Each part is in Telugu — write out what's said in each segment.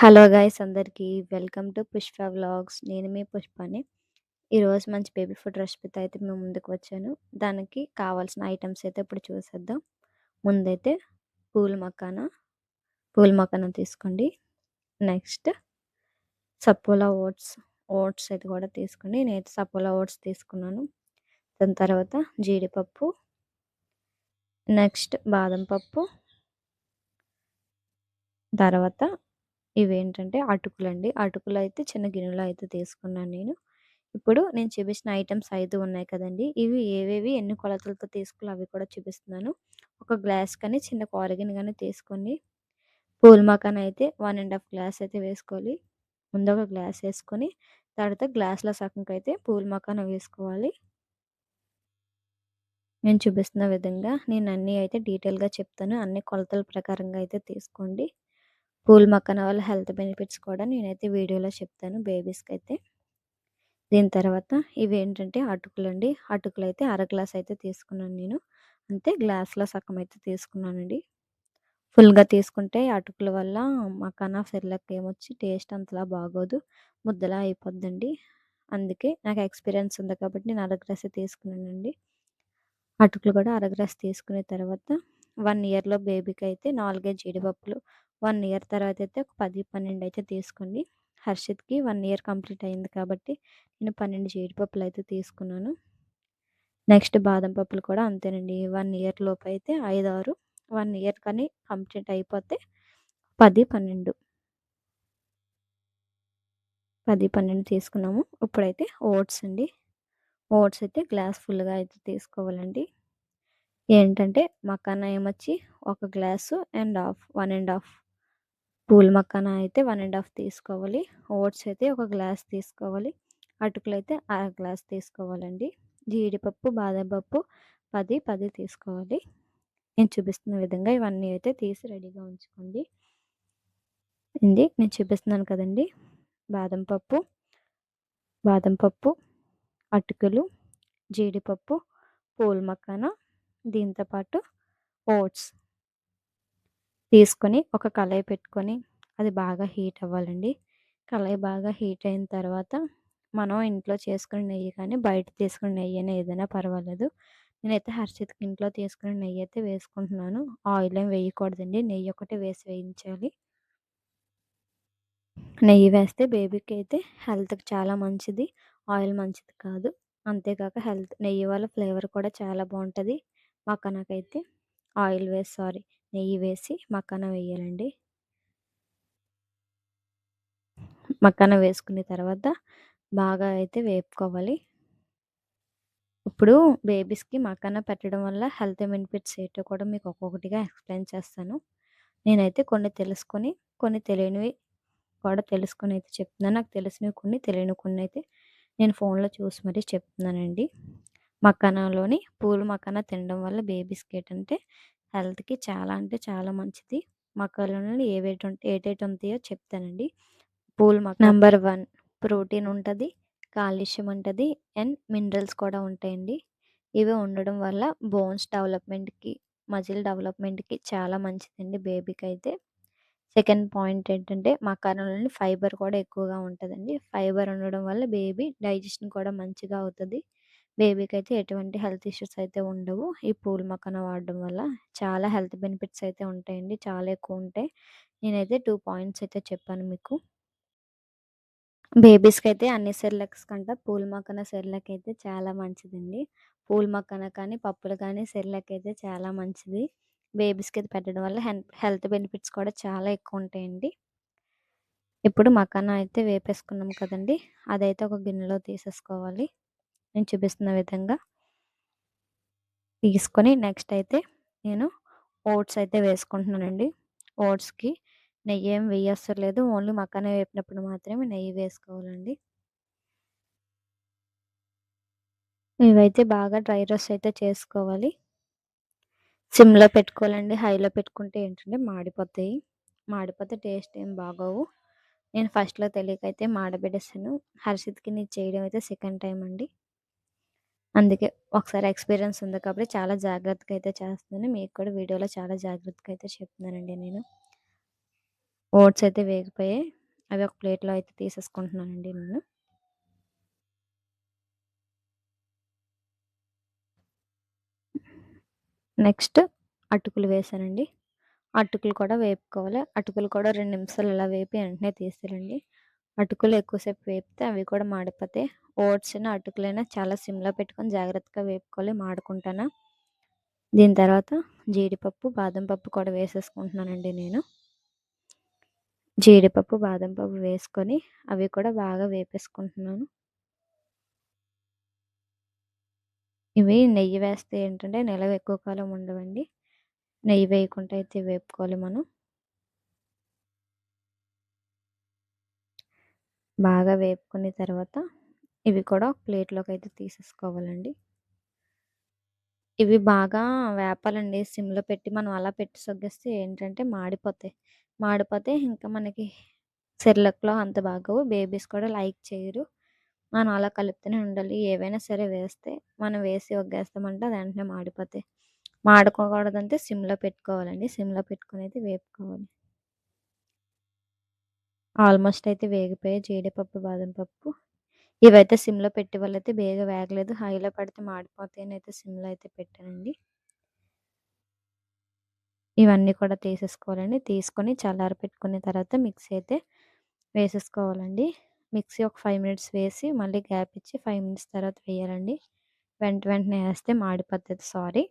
హలో గైస్ అందరికీ వెల్కమ్ టు పుష్ప వ్లాగ్స్. నేను మీ పుష్పని. ఈరోజు మంచి బేబీ ఫుడ్ రెసిపీతో అయితే మేము ముందుకు వచ్చాను. దానికి కావాల్సిన ఐటమ్స్ అయితే ఇప్పుడు చూసేద్దాం. ముందైతే పూల్ మకానా పూల్ మకానా తీసుకోండి. నెక్స్ట్ సపోలా ఓట్స్ అయితే కూడా తీసుకోండి. నేనైతే సపోలా ఓట్స్ తీసుకున్నాను. దాని తర్వాత జీడిపప్పు, నెక్స్ట్ బాదం పప్పు, తర్వాత ఇవేంటంటే అటుకులండి. అటుకులు అయితే చిన్న గిన్నెలో అయితే తీసుకున్నాను నేను. ఇప్పుడు నేను చూపించిన ఐటెమ్స్ 5 ఉన్నాయి కదండీ! ఇవి ఏవేవి ఎన్ని కొలతలతో తీసుకోవాలో అవి కూడా చూపిస్తున్నాను. ఒక గ్లాస్ కానీ చిన్న కారగిన గాని తీసుకోండి. పూల్ మకాన అయితే 1 ½ గ్లాస్ అయితే వేసుకోవాలి. ముందు ఒక గ్లాస్ వేసుకొని తర్వాత గ్లాస్‌లో సగంకైతే పూల్ మకాన వేసుకోవాలి. నేను చూపిస్తున్న విధంగా నేను అన్నీ అయితే డీటెయిల్‌గా చెప్తాను. అన్ని కొలతల ప్రకారంగా అయితే తీసుకోండి. పూల్ మకాన వల్ల హెల్త్ బెనిఫిట్స్ కూడా నేనైతే వీడియోలో చెప్తాను బేబీస్‌కైతే. దీని తర్వాత ఇవేంటంటే అటుకులండి. అటుకులైతే అర గ్లాస్ అయితే తీసుకున్నాను నేను. అంతే గ్లాస్‌లో సగం అయితే తీసుకున్నానండి. ఫుల్‌గా తీసుకుంటే అటుకుల వల్ల మకానా, సెర్లాక్ ఏమొచ్చి టేస్ట్ అంతలా బాగోదు. ముద్దలా అయిపోద్దండి. అందుకే నాకు ఎక్స్‌పీరియన్స్ ఉంది కాబట్టి నేను అర గ్లాసే తీసుకున్నానండి. అటుకులు కూడా అర గ్లాస్ తీసుకున్న తర్వాత 1 ఇయర్‌లో బేబీకైతే 4, 5 జీడిపప్పులు, 1 ఇయర్ తర్వాత అయితే ఒక 10, 12 అయితే తీసుకోండి. హర్షిత్‌కి 1 ఇయర్ కంప్లీట్ అయింది కాబట్టి నేను 12 జీడిపప్పులు అయితే తీసుకున్నాను. నెక్స్ట్ బాదం పప్పులు కూడా అంతేనండి. 1 ఇయర్ లోపైతే 5, 6, 1 ఇయర్ కానీ కంప్లీట్ అయిపోతే 10, 12 తీసుకున్నాము. ఇప్పుడైతే ఓట్స్ అండి. ఓట్స్ అయితే గ్లాస్ ఫుల్‌గా అయితే తీసుకోవాలండి. ఏంటంటే మకానా ఏమొచ్చి ఒక glass and half 1 ½ pool makhana అయితే 1 ½ తీసుకోవాలి. ఓట్స్ అయితే ఒక గ్లాస్ తీసుకోవాలి. అటుకులైతే అర గ్లాస్ తీసుకోవాలండి. జీడిపప్పు, బాదం పప్పు 10, 10 తీసుకోవాలి. నేను చూపిస్తున్న విధంగా ఇవన్నీ అయితే తీసి రెడీగా ఉంచుకోండి. నేను చూపిస్తున్నాను కదండీ! బాదం పప్పు, అటుకులు, జీడిపప్పు, పూల్ మకానా, దీంతో పాటు ఓట్స్ తీసుకొని ఒక కళాయి పెట్టుకొని అది బాగా హీట్ అవ్వాలండి. కళాయి బాగా హీట్ అయిన తర్వాత మనం ఇంట్లో చేసుకునే నెయ్యి కానీ, బయట తీసుకునే నెయ్యి అయినా ఏదైనా పర్వాలేదు. నేనైతే హర్షిత్‌కి ఇంట్లో తీసుకునే నెయ్యి అయితే వేసుకుంటున్నాను. ఆయిల్ ఏం వేయకూడదండి. నెయ్యి ఒకటే వేసి వేయించాలి. నెయ్యి వేస్తే బేబీకి అయితే హెల్త్‌కి చాలా మంచిది. ఆయిల్ మంచిది కాదు. అంతేకాక నెయ్యి వల్ల ఫ్లేవర్ కూడా చాలా బావుంటది. మకానాకైతే నెయ్యి వేసి మకానా వేయాలండి. మకానా వేసుకున్న తర్వాత బాగా అయితే వేపుకోవాలి. ఇప్పుడు బేబీస్‌కి మకానా పెట్టడం వల్ల హెల్త్ బెనిఫిట్స్ ఏంటో కూడా మీకు ఒక్కొక్కటిగా ఎక్స్‌ప్లెయిన్ చేస్తాను. నేనైతే కొన్ని తెలుసుకొని, కొన్ని తెలియనివి కూడా తెలుసుకొని అయితే చెప్తున్నాను. నాకు తెలిసినవి కొన్ని, తెలియని కొన్ని అయితే నేను ఫోన్‌లో చూసి మరీ చెప్తున్నానండి. మకానాలోని పూల్ మకానా తినడం వల్ల బేబీస్‌కి ఏంటంటే హెల్త్‌కి చాలా అంటే చాలా మంచిది. మకానాలో ఏటేటి ఉంటాయో చెప్తానండి. నంబర్ 1 ప్రోటీన్ ఉంటది, కాల్షియం ఉంటది అండ్ మినరల్స్ కూడా ఉంటాయండి. ఇవి ఉండడం వల్ల బోన్స్ డెవలప్‌మెంట్‌కి, మజిల్ డెవలప్‌మెంట్‌కి చాలా మంచిదండి బేబీకైతే. సెకండ్ పాయింట్ ఏంటంటే మకానాలోని ఫైబర్ కూడా ఎక్కువగా ఉంటదండి. ఫైబర్ ఉండడం వల్ల బేబీ డైజెషన్ కూడా మంచిగా అవుతది. బేబీకైతే ఎటువంటి హెల్త్ ఇష్యూస్ అయితే ఉండవు. ఈ పూల్ మకానా వాడడం వల్ల చాలా హెల్త్ బెనిఫిట్స్ అయితే ఉంటాయండి. చాలా ఎక్కువుంటాయి. నేనైతే 2 పాయింట్స్ అయితే చెప్పాను మీకు. బేబీస్‌కైతే అన్ని సెర్లాక్స్ కంటే పూల్ మకానా సెర్లాక్ అయితే చాలా మంచిదండి. పూల్ మకానా కానీ, పప్పులు కానీ సెర్లాక్ అయితే చాలా మంచిది. బేబీస్‌కి ఇది పెట్టడం వల్ల హెల్త్ బెనిఫిట్స్ కూడా చాలా ఎక్కువుంటాయండి. ఇప్పుడు మకానా అయితే వేపేసుకున్నాం కదండీ! అదైతే ఒక గిన్నెలో తీసేసుకోవాలి. నేను చూపిస్తున్న విధంగా. తీసుకొని నెక్స్ట్ అయితే నేను ఓట్స్ అయితే వేసుకుంటున్నానండి. ఓట్స్‌కి నెయ్యేం వేయక్కర్లేదు. ఓన్లీ మకానా వేపినప్పుడు మాత్రమే నెయ్యి వేసుకోవాలండి. ఇవైతే బాగా డ్రై రోస్ట్ అయితే చేసుకోవాలి. సిమ్‌లో పెట్టుకోవాలండి. హైలో పెట్టుకుంటే ఏంటంటే మాడిపోతాయి. మాడిపోతే టేస్ట్ ఏం బాగోవు. నేను ఫస్ట్‌లో తెలియకైతే మాడబెట్టేసాను. హర్షిత్‌కి నేను చేయడం అయితే సెకండ్ టైమ్ అండి. అందుకే ఒకసారి ఎక్స్‌పీరియన్స్ ఉంది కాబట్టి చాలా జాగ్రత్తగా అయితే చేస్తున్నాను. మీకు కూడా వీడియోలో చాలా జాగ్రత్తగా అయితే చెప్తున్నానండి నేను. ఓట్స్ అయితే వేగిపోయాయి. అవి ఒక ప్లేట్‌లో అయితే తీసేసుకుంటున్నానండి నేను. నెక్స్ట్ అటుకులు వేశానండి. అటుకులు కూడా వేపుకోవాలి. అటుకులు కూడా 2 నిమిషాలు ఇలా వేపి వెంటనే తీసేయాలండి. అటుకులు ఎక్కువసేపు వేపితే అవి కూడా మాడిపోతాయి. ఓట్స్‌ను, అటుకులైనా చాలా సిమ్‌లో పెట్టుకొని జాగ్రత్తగా వేపుకోవాలి మాడకుండాన. దీని తర్వాత జీడిపప్పు, బాదం పప్పు కూడా వేసేసుకుంటున్నానండి నేను. జీడిపప్పు, బాదం పప్పు వేసుకొని అవి కూడా బాగా వేపేసుకుంటున్నాను. ఇవి నెయ్యి వేస్తే ఏంటంటే నిలవ ఎక్కువ కాలం ఉండవండి. నెయ్యి వేయకుండా అయితే వేపుకోవాలి మనం. బాగా వేపుకున్న తర్వాత ఇవి కూడా ప్లేట్‌లోకైతే తీసేసుకోవాలండి. ఇవి బాగా వేపాలండి. సిమ్‌లో పెట్టి మనం అలా పెట్టి సొగ్గేస్తే ఏంటంటే మాడిపోతాయి. మాడిపోతే ఇంకా మనకి సెర్లాక్‌లో అంత బాగోవు. బేబీస్ కూడా లైక్ చేయరు. మనం అలా కలుపుతూనే ఉండాలి. ఏవైనా సరే వేస్తే మనం వేసి వగ్గేస్తామంటే అది వెంటనే మాడిపోతాయి. మాడుకోకూడదంటే సిమ్‌లో పెట్టుకోవాలండి. సిమ్‌లో పెట్టుకొని అయితే వేపుకోవాలి. ఆల్మోస్ట్ అయితే వేగిపోయాయి జీడిపప్పు, బాదం పప్పు. ఇవైతే సిమ్‌లో పెట్టే వాళ్ళైతే వేగలేదు. హైలో పెడితే మాడిపోతాయని అయితే సిమ్‌లో అయితే పెట్టానండి. ఇవన్నీ కూడా తీసేసుకోవాలండి. తీసుకొని చల్లారపెట్టుకున్న తర్వాత మిక్సీ అయితే వేసేసుకోవాలండి. మిక్సీ ఒక 5 మినిట్స్ వేసి మళ్ళీ గ్యాప్ ఇచ్చి 5 మినిట్స్ తర్వాత వేయాలండి. వెంటనే ఏస్తే మాడిపోతది.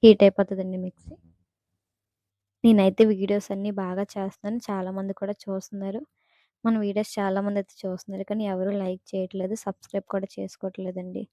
హీట్ అయిపోతదండి మిక్సీ. నేనైతే వీడియోస్ అన్నీ బాగా చేస్తున్నాను. చాలామంది కూడా చూస్తున్నారు. మన వీడియోస్ చాలామందయితే చూస్తున్నారు. కానీ ఎవరు లైక్ చేయట్లేదు. సబ్స్క్రైబ్ కూడా చేసుకోవట్లేదండి.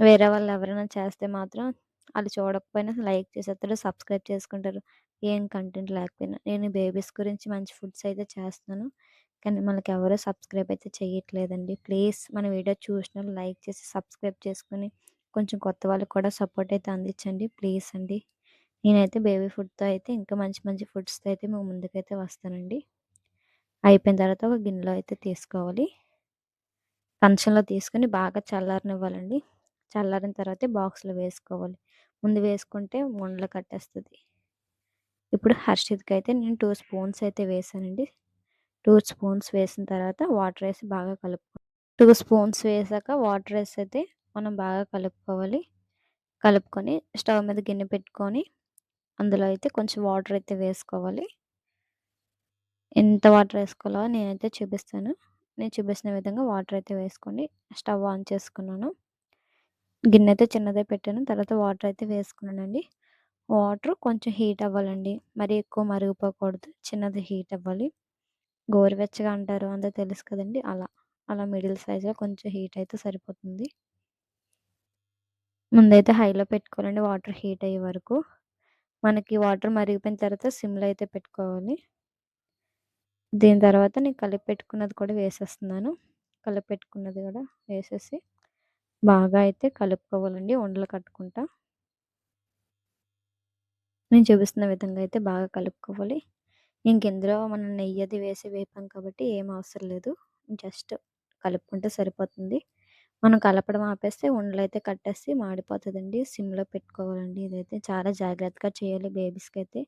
వేరే వాళ్ళు ఎవరైనా చేస్తే మాత్రం ఆళ్ళు చూడకపోయినా లైక్ చేసేత్తారు. సబ్స్క్రైబ్ చేసుకుంటారు. ఏం కంటెంట్ లేకపోయినా. నేను బేబీస్ గురించి మంచి ఫుడ్స్ అయితే చేస్తున్నాను. కానీ మనకెవరు సబ్స్క్రైబ్ అయితే చేయట్లేదండి. ప్లీజ్ మన వీడియో చూసినోళ్ళు లైక్ చేసి, సబ్స్క్రైబ్ చేసుకొని, కొంచెం కొత్త వాళ్ళకి కూడా సపోర్ట్ అయితే అందించండి. ప్లీజ్ అండి. నేనైతే బేబీ ఫుడ్‌తో అయితే ఇంకా మంచి మంచి ఫుడ్స్‌తో అయితే మీ ముందుకైతే వస్తానండి. అయిపోయిన తర్వాత ఒక గిన్నెలో అయితే తీసుకోవాలి. కంచంలో తీసుకొని బాగా చల్లారనివ్వాలండి. చల్లారిన తర్వాతే బాక్స్‌లో వేసుకోవాలి. ముందు వేసుకుంటే ఉండలు కట్టేస్తది. ఇప్పుడు హర్షిత్‌కైతే నేను 2 స్పూన్స్ అయితే వేసానండి. 2 స్పూన్స్ వేసిన తర్వాత వాటర్ ఏసి బాగా 2 స్పూన్స్ వేసాక వాటర్ ఏసి అయితే మనం బాగా కలుపుకోవాలి. కలుపుకొని స్టవ్ మీద గిన్నె పెట్టుకొని అందులో అయితే కొంచెం వాటర్ అయితే వేసుకోవాలి. ఎంత వాటర్ ఏసుకోవాలో నేనైతే చూపిస్తాను. నేను చూపిస్తున్న విధంగా వాటర్ అయితే వేసుకోండి. స్టవ్ ఆన్ చేసుకున్నాను. గిన్నె అయితే చిన్నదే పెట్టాను. తర్వాత వాటర్ అయితే వేసుకున్నానండి. వాటర్ కొంచెం హీట్ అవ్వాలండి. మరీ ఎక్కువ మరిగిపోకూడదు. చిన్నది హీట్ అవ్వాలి. గోరువెచ్చగా అంటారు అంతా తెలుసు కదండీ! అలా మిడిల్ సైజ్‌లో కొంచెం హీట్ అయితే సరిపోతుంది. ముందైతే హైలో పెట్టుకోవాలండి వాటర్ హీట్ అయ్యే వరకు. మనకి వాటర్ మరిగిపోయిన తర్వాత సిమ్‌లో అయితే పెట్టుకోవాలి. దీని తర్వాత నేను కలిపి పెట్టుకున్నది కూడా వేసేస్తున్నాను. కలిపి పెట్టుకున్నది కూడా వేసేసి బాగా అయితే కలుపుకోవాలండి ఉండలు కట్టకుండా. నేను చూపిస్తున్న విధంగా అయితే బాగా కలుపుకోవాలి. ఇందులో మనం నెయ్యి అది వేసి వేపాం కాబట్టి ఏం అవసరం లేదు. జస్ట్ కలుపుకుంటే సరిపోతుంది. మనం కలపడం ఆపేస్తే ఉండలైతే కట్టేసి మాడిపోతదండి. సిమ్‌లో పెట్టుకోవాలండి. ఇదైతే చాలా జాగ్రత్తగా చేయాలి బేబీస్‌కైతే.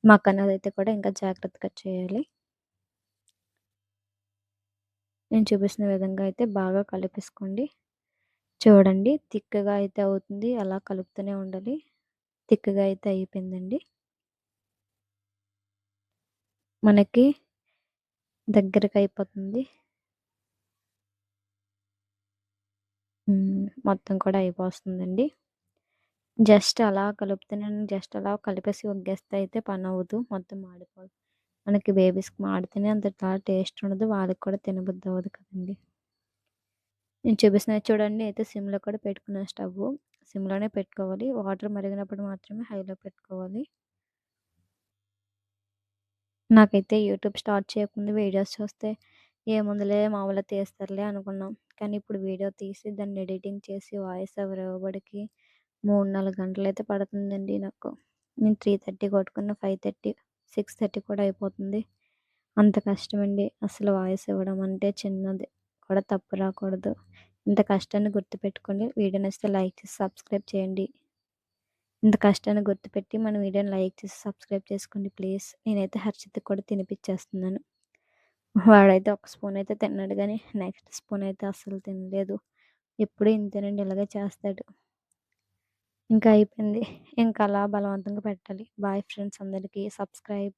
మాకన్నదైతే కూడా ఇంకా జాగ్రత్తగా చేయాలి. నేను చూపిస్తున్న విధంగా అయితే బాగా కలిపేసుకోండి. చూడండి తిక్కగా అయితే అవుతుంది. అలా కలుపుతూనే ఉండాలి. తిక్కగా అయితే అయిపోయిందండి. మనకి దగ్గరకయిపోతుంది. మొత్తం కూడా అయిపోస్తుందండి. జస్ట్ అలా కలిపేసి వగ్గేస్తే అయితే పనవ్వదు. మొత్తం మాడిపోదు. మనకి బేబీస్‌కి మాడితేనే అంత టేస్ట్ ఉండదు. వాళ్ళకి కూడా తినబుద్దవ్వదు కదండీ! నేను చూపిస్తున్నది చూడండి అయితే సిమ్‌లో కూడా పెట్టుకున్నాను స్టవ్వు. సిమ్‌లోనే పెట్టుకోవాలి. వాటర్ మరిగినప్పుడు మాత్రమే హైలో పెట్టుకోవాలి. నాకైతే యూట్యూబ్ స్టార్ట్ చేయకముందు వీడియోస్ చూస్తే ఏముందిలే మామూలుగా తీస్తారులే అనుకున్నాం. కానీ ఇప్పుడు వీడియో తీసి దాన్ని ఎడిటింగ్ చేసి వాయిస్ ఓవర్ ఇవ్వబడికి 3, 4 గంటలైతే పడుతుందండి నాకు. నేను 3:30 కొట్టుకున్న 5:30, 6:30 కూడా అయిపోతుంది. అంత కష్టమండి. అసలు వాయిస్ ఇవ్వడం అంటే చిన్నది కూడా తప్పు రాకూడదు. ఇంత కష్టాన్ని గుర్తుపెట్టుకోండి. వీడియో నచ్చితే లైక్ చేసి సబ్స్క్రైబ్ చేయండి. ఇంత కష్టాన్ని గుర్తుపెట్టి మన వీడియోని లైక్ చేసి, సబ్స్క్రైబ్ చేసుకోండి ప్లీజ్. నేనైతే హర్షిత్‌కి కూడా తినిపిచ్చేస్తున్నాను. వాడైతే ఒక స్పూన్ అయితే తిన్నాడు గానీ, నెక్స్ట్ స్పూన్ అయితే అస్సలు తినలేదు. ఎప్పుడు ఇంతేనండి ఇలాగే చేస్తాడు. ఇంకా అయిపోయింది. ఇంక అలా బలవంతంగా పెట్టాలి. బాయ్ ఫ్రెండ్స్ అందరికీ. సబ్స్క్రైబ్.